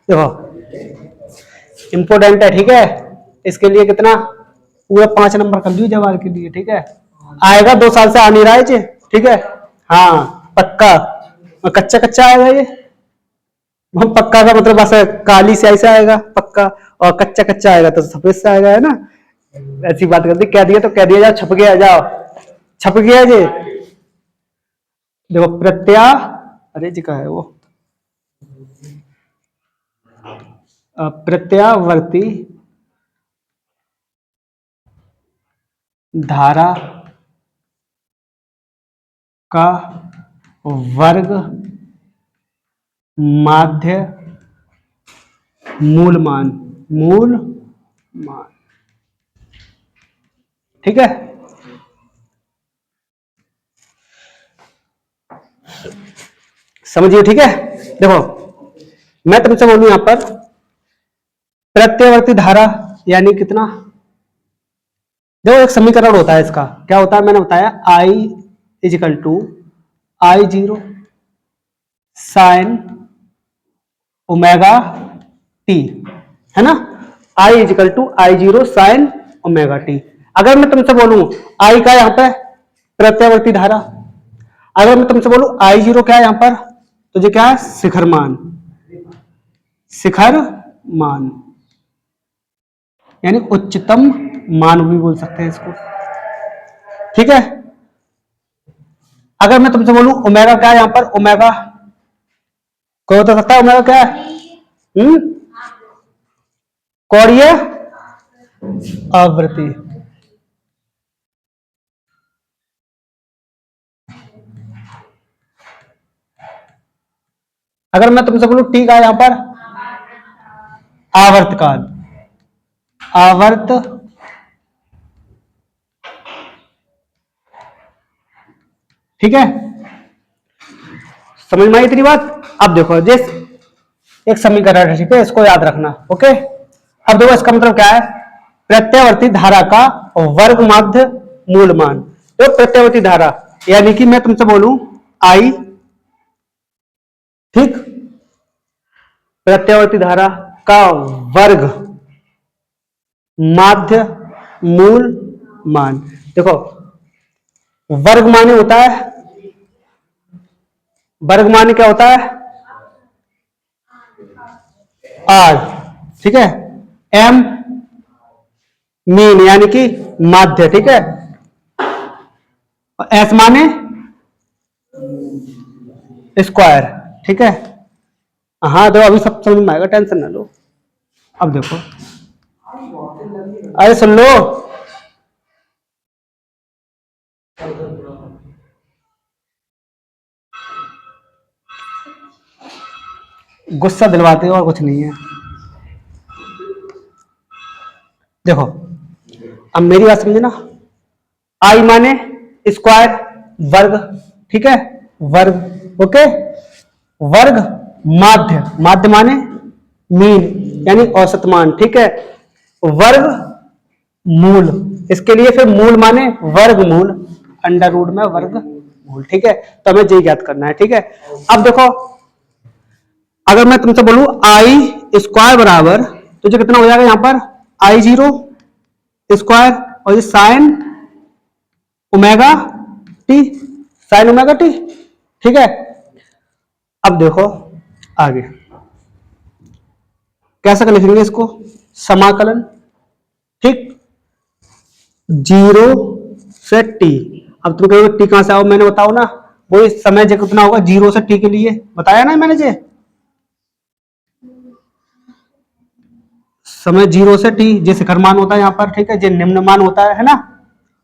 देखो इम्पोर्टेंट है, ठीक है। इसके लिए कितना पूरा 5 नंबर कर लियो जवाब के लिए, ठीक है। आएगा 2 साल से आ नहीं रहा है जी, ठीक है। हाँ पक्का, कच्चा कच्चा आएगा ये। हम पक्का का मतलब बस काली स्याही से आएगा पक्का, और कच्चा कच्चा आएगा तो सफेद से आएगा, है ना। ऐसी बात कर दी, कह दिया तो कह दिया, जाओ छप गया, जाओ छप गया जी। देखो अरे जी का है वो प्रत्यावर्ती धारा का वर्ग माध्य मूल मान, ठीक है। समझिए, ठीक है। देखो मैं तुमसे बोलूं यहां पर प्रत्यावर्ती धारा यानी कितना। देखो एक समीकरण होता है इसका, क्या होता है मैंने बताया, I is equal to I0 sine omega t, है ना। I is equal to I0 sine omega t. अगर मैं तुमसे बोलूं I का यहां पे प्रत्यावर्ती धारा, अगर मैं तुमसे बोलूं I0 क्या है यहां पर, तो ये क्या है, शिखर मान यानी उच्चतम मान भी बोल सकते हैं इसको, ठीक है। अगर मैं तुमसे बोलूं ओमेगा क्या है यहां पर, ओमेगा कोई बता सकता है ओमेगा क्या है, कोणीय आवृत्ति। अगर मैं तुमसे बोलूं टी का यहां पर, आवर्तकाल, ठीक है। समझ में आई इतनी बात। अब देखो जिस एक समीकरण है, ठीक है, इसको याद रखना, ओके। अब देखो इसका मतलब क्या है, प्रत्यावर्ती धारा का वर्ग माध्य मूल मान। तो प्रत्यावर्ती धारा यानी कि मैं तुमसे बोलूं I, ठीक, प्रत्यावर्ती धारा का वर्ग माध्य मूल मान। देखो वर्ग माने होता है, वर्ग माने क्या होता है, R, ठीक है, M मीन यानी कि माध्य, ठीक है, S माने स्क्वायर, ठीक है। हाँ तो अभी सब समझ में आएगा, टेंशन ना लो। अब देखो, अरे सुन लो, गुस्सा दिलवाते हो और कुछ नहीं है। देखो अब मेरी बात समझे ना, I माने स्क्वायर वर्ग, ठीक है, वर्ग, ओके। वर्ग माध्य माने मीन यानी औसत मान, ठीक है। वर्ग मूल, इसके लिए फिर मूल माने वर्ग मूल, अंडर रूट में वर्ग मूल, ठीक है। तो हमें यही ज्ञात करना है, ठीक है। अब देखो अगर मैं तुमसे बोलूं I स्क्वायर बराबर, तो जो कितना हो जाएगा यहां पर I0 स्क्वायर और ये sign omega T, sign omega T, ठीक है। अब देखो आगे कैसे कर लिखेंगे इसको, समाकलन, ठीक, 0 से टी। अब तुम कहोगे टी कहां से आओ, मैंने बताओ ना, वो समय जो कितना होगा 0 से टी के लिए बताया ना मैंने जे, समय 0 से टी जो शिखर मान होता है यहाँ पर, ठीक है, जो निम्न मान होता है ना,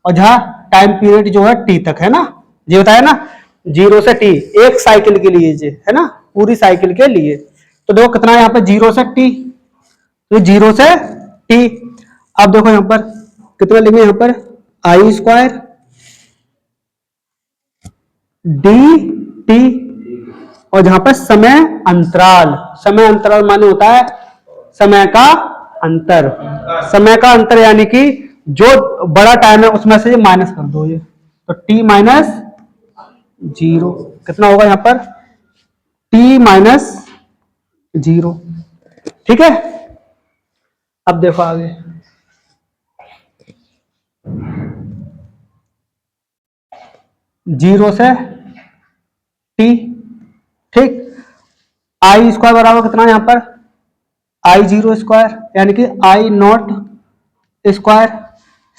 और जहां टाइम पीरियड जो है टी तक, है ना, ये बताया ना, 0 से टी एक साइकिल के लिए जे, है ना, पूरी साइकिल के लिए। तो देखो कितना है यहाँ पे 0 से टी, तो 0 से टी। अब देखो यहाँ पर कितना लेंगे, यहाँ पर I स्क्वायर डी टी, और जहां पर समय अंतराल माने होता है समय का अंतर, समय का अंतर यानी कि जो बड़ा टाइम है उसमें से ये माइनस कर दो, ये तो t माइनस 0 कितना होगा यहां पर, t माइनस 0। ठीक है, अब देखो आगे, जीरो से t, ठीक, आई स्क्वायर बराबर कितना है यहां पर, आई जीरो स्क्वायर यानी कि आई नॉट स्क्वायर,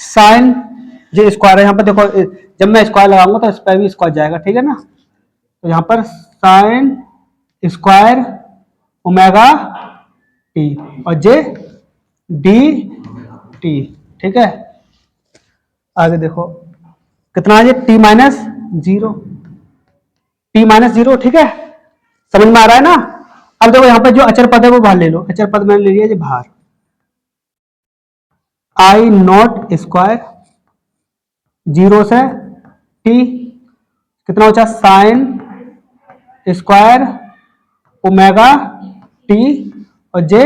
साइन जो स्क्वायर है यहां पर देखो, जब मैं स्क्वायर लगाऊंगा तो इस पर भी स्क्वायर जाएगा, ठीक है ना, तो यहां पर साइन स्क्वायर ओमेगा टी और जे डी टी। ठीक है, आगे देखो कितना है ये, टी माइनस 0, टी माइनस 0। ठीक है, समझ में आ रहा है ना। अब देखो यहां पर जो अचर पद है वो बाहर ले लो, अचर पद मैंने ले लिया ये बाहर, आई नॉट स्क्वायर 0 से टी कितना होता है, साइन स्क्वायर ओमेगा टी और जे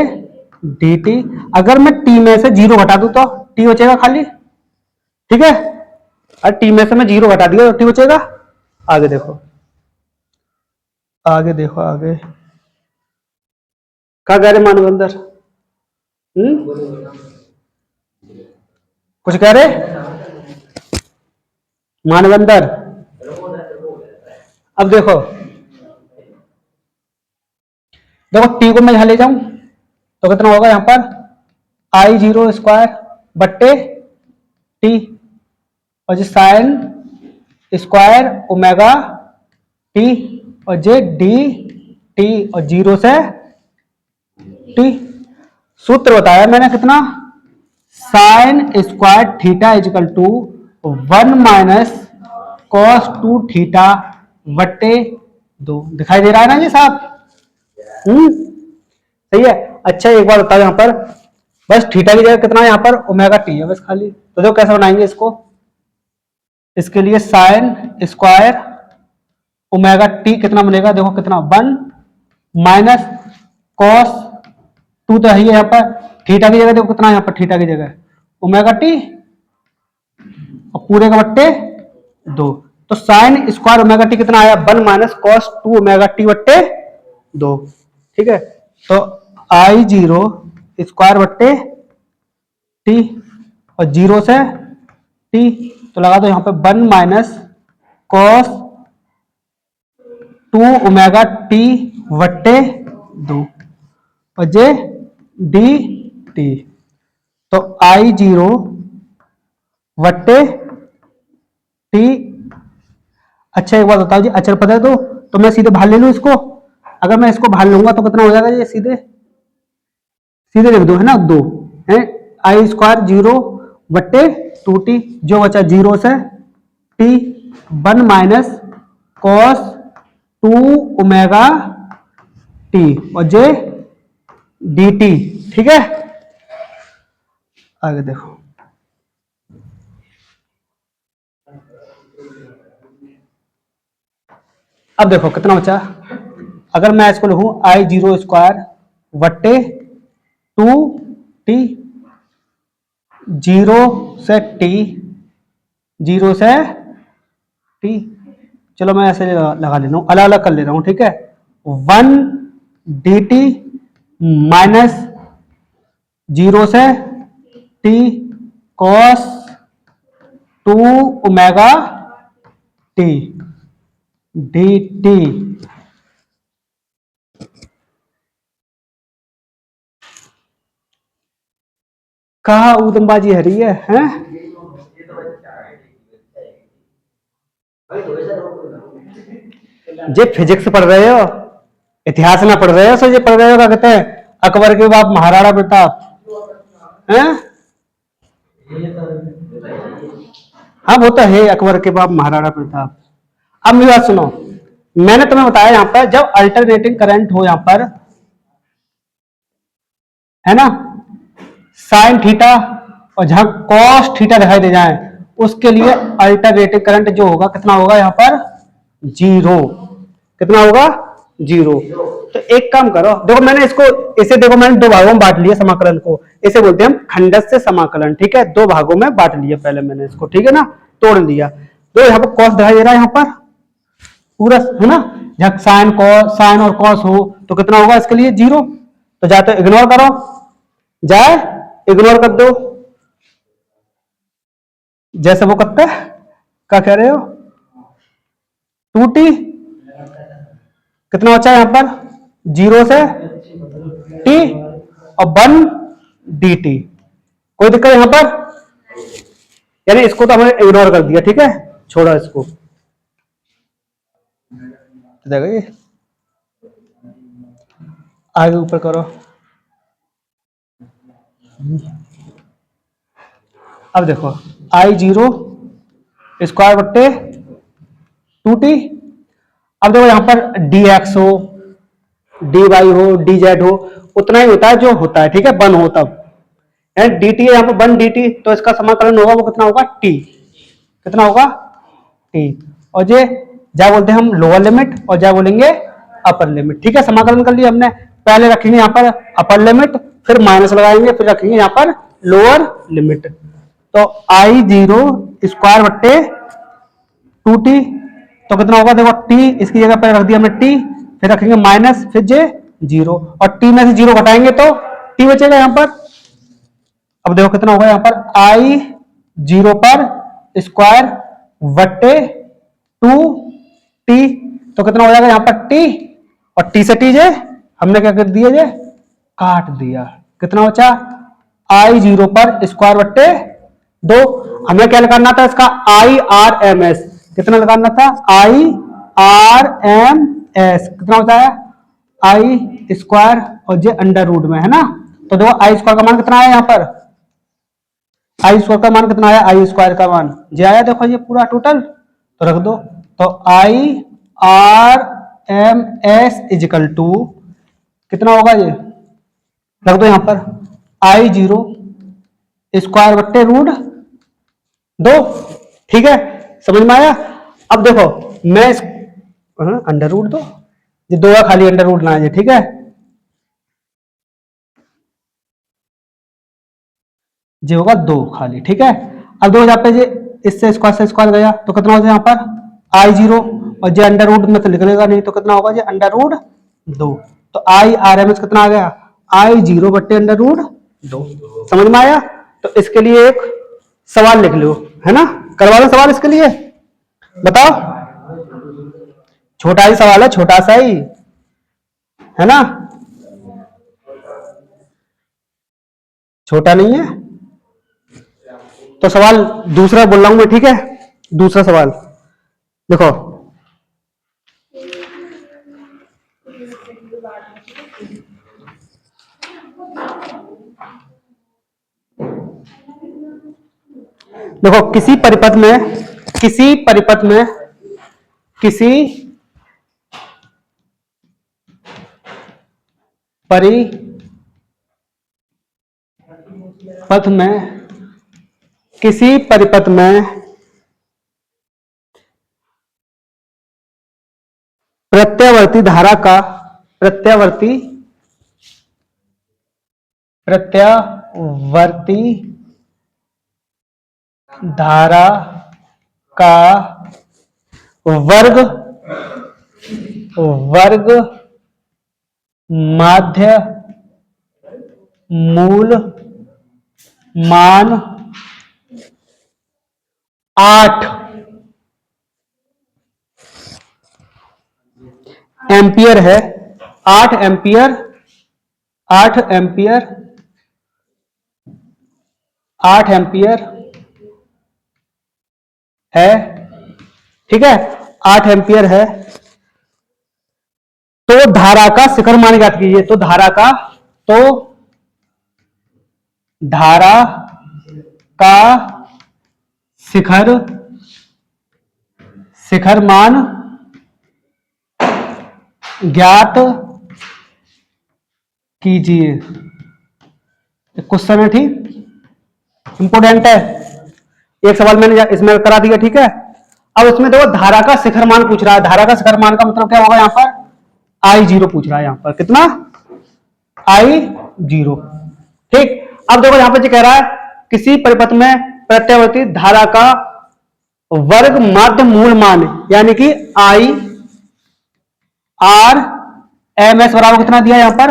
डी टी। अगर मैं टी में से 0 घटा दूं तो टी बचेगा खाली, ठीक है, और टी में से मैं 0 घटा दिया तो टी बचेगा। आगे देखो, आगे देखो, आगे क्या कह रहे मानवंदर, कुछ कह रहे मानवंदर। अब देखो, देखो टी को मैं यहां ले जाऊं तो कितना होगा यहां पर, आई जीरो स्क्वायर बट्टे टी और जो साइन स्क्वायर ओमेगा टी और जे डी टी और 0 से टी। सूत्र बताया मैंने कितना, sine square theta is equal to 1 minus cos 2 theta बट्टे 2। दिखाई दे रहा है ना ये साहब, सही है। अच्छा एक बार बताओ, यहां पर बस थीटा की जगह कितना है यहां पर, ओमेगा टी है बस खाली, तो देखो कैसे बनाएंगे इसको, इसके लिए साइन स्क्वायर ओमेगा टी कितना बनेगा, देखो कितना 1 माइनस कॉस 2 तो है यहां पर, थीटा की जगह देखो कितना है यहां पर, थीटा की जगह ओमेगा टी और पूरे का बट्टे 2, तो साइन स्क्वायर ओमेगा टी कितना आया, 1 माइनस कॉस 2 ओमेगा टी बट्टे 2। ठीक है, तो आई जीरो स्क्वायर बट्टे टी और 0 से टी, तो लगा दो यहां पे 1 माइनस कॉस 2 ओमेगा टी बट्टे 2 और जे डी टी, तो आई जीरो बट्टे टी। अच्छा एक बात बताओ जी, अचर पद है तो मैं सीधे बाहर ले लूं इसको, अगर मैं इसको बाहर लूंगा तो कितना हो जाएगा ये, सीधे सीधे लिख दो है ना, 2 है, आई स्क्वायर 0 बट्टे 2t, जो बचा 0 से t 1 minus cos 2 omega T और जे डी टी। ठीक है, आगे देखो, अब देखो कितना बचा, अगर मैं इसको लिखूं आई जीरो स्क्वायर बट्टे 2t 0 से t 0 से t, चलो मैं ऐसे लगा ले रहा हूं, अलग अलग कर ले रहा हूं, ठीक है, 1 dt माइनस 0 से t cos 2 omega t dt। कहा ऊधमबाजी हरी है, हैं? जे फिजिक्स पढ़ रहे हो, इतिहास में पढ़ रहे हो, सो ये पढ़ रहे हो क्या कहते हैं, अकबर के बाप महाराणा प्रताप, हैं? हाँ वो तो है, अकबर के बाप महाराणा प्रताप। अब मेरी बात सुनो, मैंने तुम्हें बताया यहां पर जब अल्टरनेटिंग करंट हो यहां पर, है ना, साइन थीटा और जहां कॉस थीटा दिखाई दे जाए उसके लिए अल्टरनेटिंग करंट जो होगा कितना होगा यहां पर, 0। कितना होगा, जीरो। तो एक काम करो, देखो मैंने इसको इसे देखो मैंने दो भागों में बांट लिया समाकलन को, इसे बोलते हैं हम खंडस्य समाकलन, ठीक है, दो भागों में बांट लिया पहले मैंने इसको, ठीक है ना, तोड़ लिया। तो यहाँ पर कॉस दिखाई दे रहा है यहाँ पर पूरा, है ना, जब साइन और कॉस हो तो कितना होगा इसके लिए जीरो। तो जाए तो इग्नोर करो, जाए इग्नोर कर दो, जैसे वो करता है, क्या कह रहे हो, 2t कितना बचा है यहाँ पर, जीरो से t और 1 dt, कोई दिक्कत यहां पर, यानी इसको तो हमने इग्नोर कर दिया, ठीक है, छोड़ा इसको, ये आगे ऊपर करो। अब देखो I0 स्क्वायर बट्टे 2t, अब देखो यहां पर dx हो dy हो dz हो उतना ही होता है जो होता है, ठीक है, 1 हो तब, dt है यहाँ पर 1 dt, तो इसका समाकलन होगा वो कितना होगा t, कितना होगा t, और ये क्या बोलते हैं हम लोअर लिमिट और क्या बोलेंगे अपर लिमिट, ठीक है, समाकलन कर लिया हमने, पहले रखेंगे यहाँ पर अपर लिमिट, फिर माइनस लगाएंगे, फिर रखेंगे यहाँ पर लोअर लिमिट। तो I0 स्क्वायर बट्टे 2t, तो कितना होगा, देखो t इसकी जगह पर रख दिया हमने t, फिर रखेंगे माइनस, फिर जे जीरो, और t में से जीरो घटाएंगे तो t बचेगा यहाँ पर। अब देखो कितना होगा यहाँ पर I0 पर स्क्वायर बट्टे 2t, तो कितना हो जाएगा यहाँ पर t, और t से t जे हमने क्या कर दिया, जे काट दिया, कितना बचा I0 पर स्क्वायर बट्टे 2, हमें क्या लगाना था इसका IRMS, कितना लगाना था IRMS, कितना होता है I स्क्वायर और जे अंडर रूट में, है ना, तो देखो I स्क्वायर का मान कितना आया यहाँ पर, I स्क्वायर का मान कितना आया, I स्क्वायर का मान जे आया, देखो ये पूरा टोटल, तो रख दो, तो IRMS इजिकल टू कितना होगा, ये रख दो यहाँ पर I0 स्क्वायर बट्टे रूट 2, ठीक है, समझ में आया। अब देखो मैं अंडर रूट 2, ये 2 का खाली अंडर रूट ना है, ठीक है, ये होगा 2 खाली, ठीक है। अब दो यहाँ पे जे इससे स्क्वायर से स्क्वायर गया तो कितना हो जाए यहाँ पर I0, और जे अंडर रूट में तो निकलेगा नहीं, तो कितना होगा, जे अंडर रूट 2, तो IRMS कितना आ गया I0 बट्टे अंडर रूट 2, समझ में आया। तो इसके लिए एक सवाल लिख लो, है ना, करवा दो सवाल इसके लिए, बताओ, छोटा ही सवाल है, छोटा सा ही है ना, छोटा नहीं है। तो सवाल दूसरा बोल रहा हूं मैं, ठीक है, दूसरा सवाल देखो, देखो किसी परिपथ में प्रत्यावर्ती धारा का वर्ग माध्य मूल मान 8 एम्पियर है, 8 एम्पियर है, ठीक है, 8 एम्पियर है, तो धारा का शिखर मान ज्ञात कीजिए, तो धारा का शिखर मान ज्ञात कीजिए, क्वेश्चन है, ठीक, इंपोर्टेंट है, एक सवाल मैंने इसमें करा दिया, ठीक है। अब उसमें देखो धारा का शिखर मान पूछ रहा है, धारा का शिखर मान का मतलब क्या होगा यहाँ पर I0 पूछ रहा है यहाँ पर, कितना I0। ठीक, अब देखो यहाँ पे कह रहा है किसी परिपथ में प्रत्यावर्ती धारा का वर्ग माध्य मूल मान, यानी कि IRMS बराबर कितना दिया यहां पर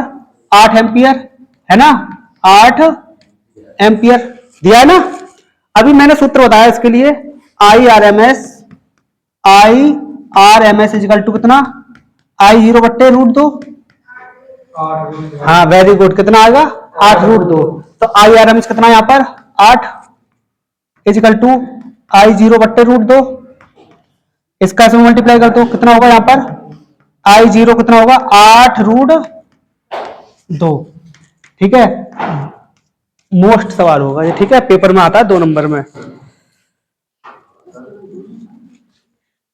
8 एम्पियर, है ना, 8 एम्पियर दिया है ना। अभी मैंने सूत्र बताया इसके लिए, IRMS इक्वल टू कितना I0 बट्टे रूट 2। हाँ वेरी गुड, कितना आएगा 8 रूट 2। तो IRMS कितना यहां पर 8 इक्वल टू I0 बट्टे रूट 2। इसका इसमें मल्टीप्लाई कर दो, कितना होगा यहां पर I0 कितना होगा 8 रूट 2। ठीक है, मोस्ट सवाल होगा ये, ठीक है, पेपर में आता है 2 नंबर में।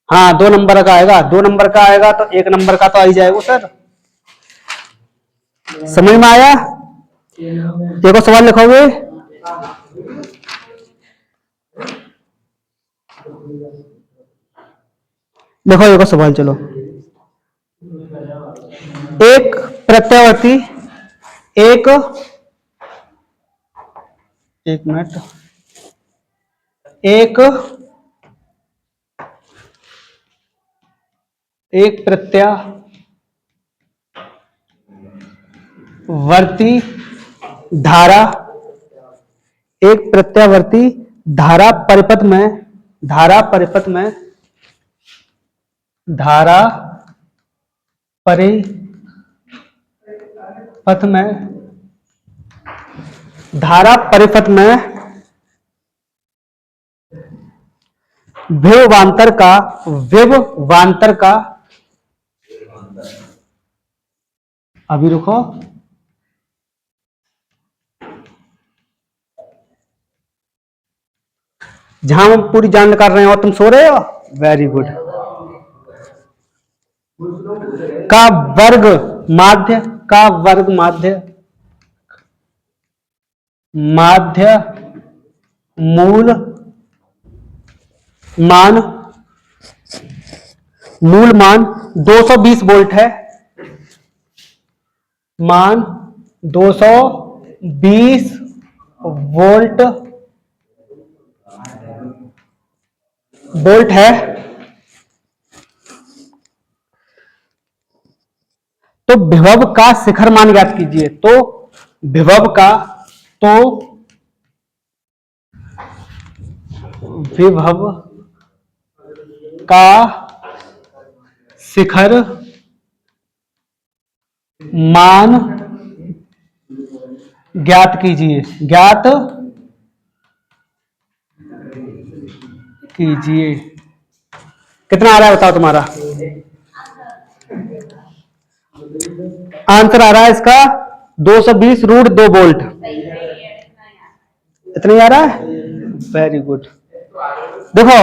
हाँ 2 नंबर का आएगा, 2 नंबर का आएगा तो 1 नंबर का तो आ ही जाएगा सर। समझ में आया? देखो सवाल लिखोगे, देखो देखो सवाल, चलो। एक प्रत्यावर्ती, एक मिनट, एक प्रत्यावर्ती धारा, एक प्रत्यावर्ती धारा परिपथ में, धारा परिपथ में विभवांतर का अभी रुको, जहां हम पूरी जांच कर रहे हैं और तुम सो रहे हो, वेरी गुड, का वर्ग माध्य मूल मान 220 वोल्ट है, मान 220 वोल्ट है। तो विभव का शिखर मान ज्ञात कीजिए। तो विभव का शिखर मान ज्ञात कीजिए, कितना आ रहा है बताओ तुम्हारा आंसर आ रहा है इसका 220 रूट 2 वोल्ट, इतना ही आ रहा है, वेरी गुड। देखो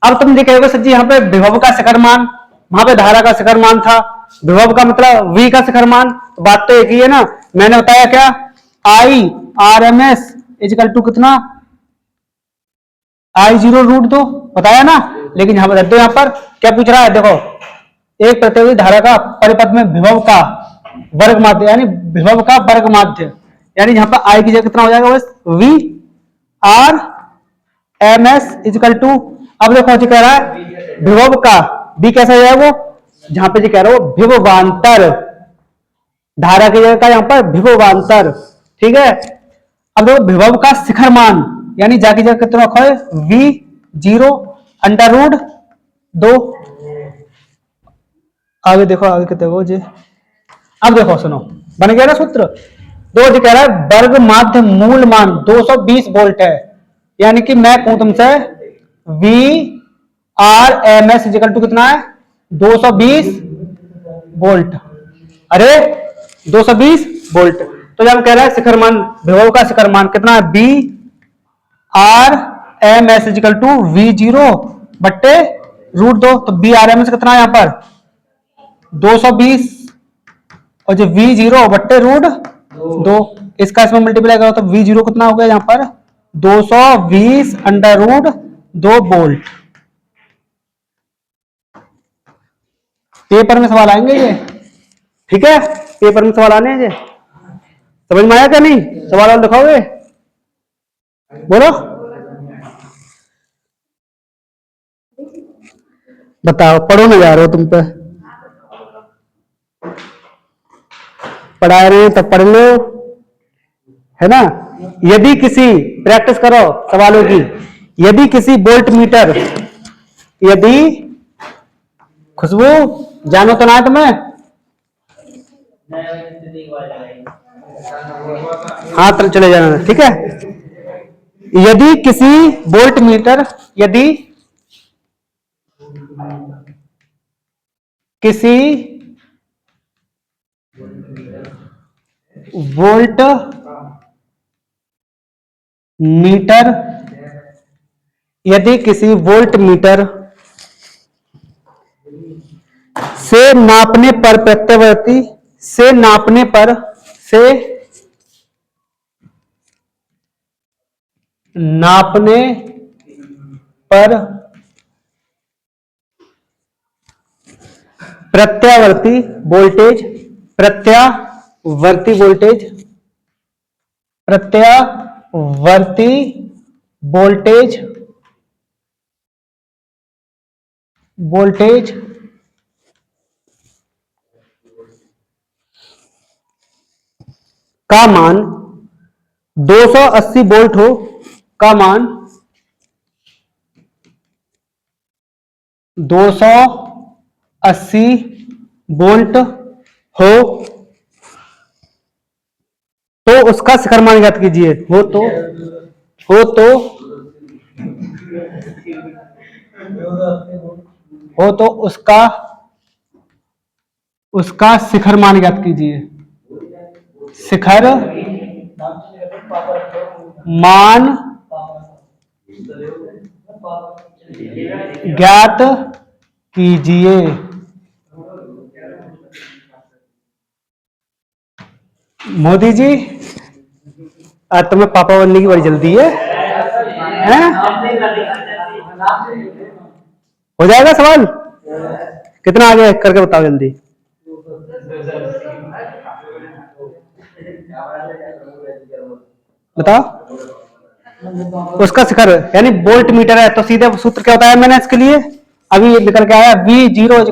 अब तुम देखेगा सर जी, यहाँ पे विभव का शिखर मान, वहां पे धारा का शिखर मान था, विभव का मतलब V का शिखर मान, तो बात तो एक ही है ना। मैंने बताया क्या, IRMS इक्वल टू कितना I0 रूट 2 बताया ना। लेकिन यहां पर यहाँ पर क्या पूछ रहा है, देखो एक प्रत्यावर्ती धारा का परिपथ में विभव का वर्ग माध्य, यानी विभव का वर्ग माध्य, यानी यहां पर I की जगह कितना हो जाएगा बस VRMS इक्वल टू, अब देखो जो कह रहा है विभव का V कैसा है वो, जहां पे जो कह रहा है वो विभवांतर, धारा की जगह का यहां पर विभवांतर, ठीक है। अब देखो विभव का शिखर मान, यानी जाकी जगह कितना रखा है V0 अंडर रूट 2। आगे देखो, आगे कितने वो जी, अब देखो सुनो, बन गया ना सूत्र। दो जो कह रहा है वर्ग माध्य मूल मान 220 वोल्ट है, यानी कि मैं कहूं तुमसे VRMS इक्वल टू कितना है 220 वोल्ट, अरे 220 वोल्ट। तो जब कह रहा है शिखर मान, विभव का शिखर मान कितना है VRMS इक्वल टू V0 बट्टे रूट 2। तो VRMS कितना है यहां पर 220 और जो V0 बट्टे रूट 2, इसका इसमें मल्टीप्लाई करो तो V0 कितना हो गया यहां पर 220 अंडर रूट 2 वोल्ट। पेपर में सवाल आएंगे ये। ठीक है, पेपर में सवाल आने हैं ये, समझ में आया क्या? नहीं सवाल और दिखाओगे, बोलो बताओ। पढ़ो ना जा रहे हो तुम पे, पढ़ा रहे हैं तब पढ़ लो, है ना। यदि किसी, प्रैक्टिस करो सवालों की, यदि किसी वोल्ट मीटर, यदि, खुशबू जानो तो ना तुम्हें, हाँ तो चले जाना, ठीक है। यदि किसी वोल्ट मीटर, यदि किसी वोल्ट मीटर, यदि किसी वोल्ट मीटर से नापने पर प्रत्यावर्ती, से नापने पर, से नापने पर प्रत्यावर्ती वोल्टेज, प्रत्यावर्ती वोल्टेज, प्रत्यावर्ती वोल्टेज, वोल्टेज का मान 280 वोल्ट हो, का मान 280 वोल्ट हो, तो उसका शिखर मान ज्ञात कीजिए। हो तो उसका शिखर मान ज्ञात कीजिए। शिखर मान ज्ञात कीजिए। मोदी जी आज तुम्हें पापा बनने की बड़ी जल्दी है? हो जाएगा सवाल, कितना आगे करके बताओ जल्दी। बताओ। उसका शिखर यानी वोल्ट मीटर है तो सीधे सूत्र क्या बताया मैंने इसके लिए, अभी ये निकल के आया, V0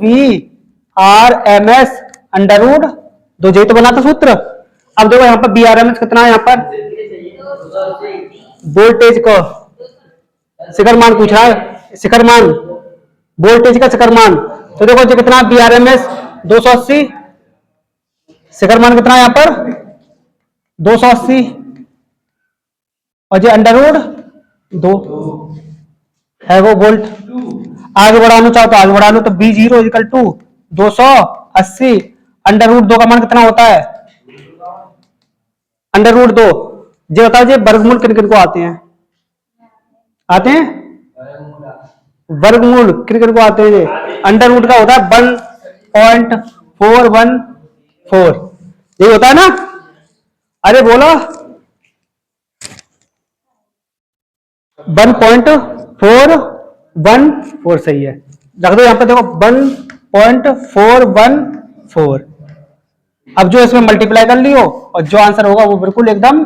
VRMS अंडर रूट 2, यही तो बना था सूत्र। अब देखो यहाँ पर VRMS कितना है, यहाँ पर वोल्टेज को शिखर मान पूछ रहा है, शिखर मान वोल्टेज का शिखर मान, तो देखो जो कितना VRMS 280, शिखर मान कितना है यहाँ पर 280, और जो अंडर रूट 2 है वो वोल्ट। आगे बढ़ाना चाहो तो आगे बढ़ा लो, तो V0 280 अंडर रूट 2 का मान कितना होता है, अंडर रूट 2। जो बताओ जी वर्गमूल किन किन को आते हैं, आते हैं वर्गमूल किन किन को आते हैं, अंडर रूट का होता है 1.414, यही होता है ना, अरे बोलो 1.414 सही है, रख दो यहां पर, देखो 1.414। अब जो इसमें मल्टीप्लाई कर लियो और जो आंसर होगा वो बिल्कुल एकदम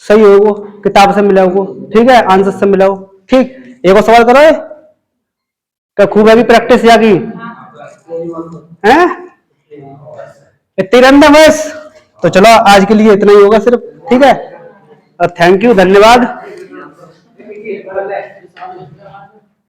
सही होगा, किताब से मिला होगा, ठीक है, आंसर से मिला हो। ठीक, एक और सवाल करो, क्या खूब अभी प्रैक्टिस जागी हैं, इतनी बस। तो चलो आज के लिए इतना ही होगा सिर्फ, ठीक है, और थैंक यू, धन्यवाद।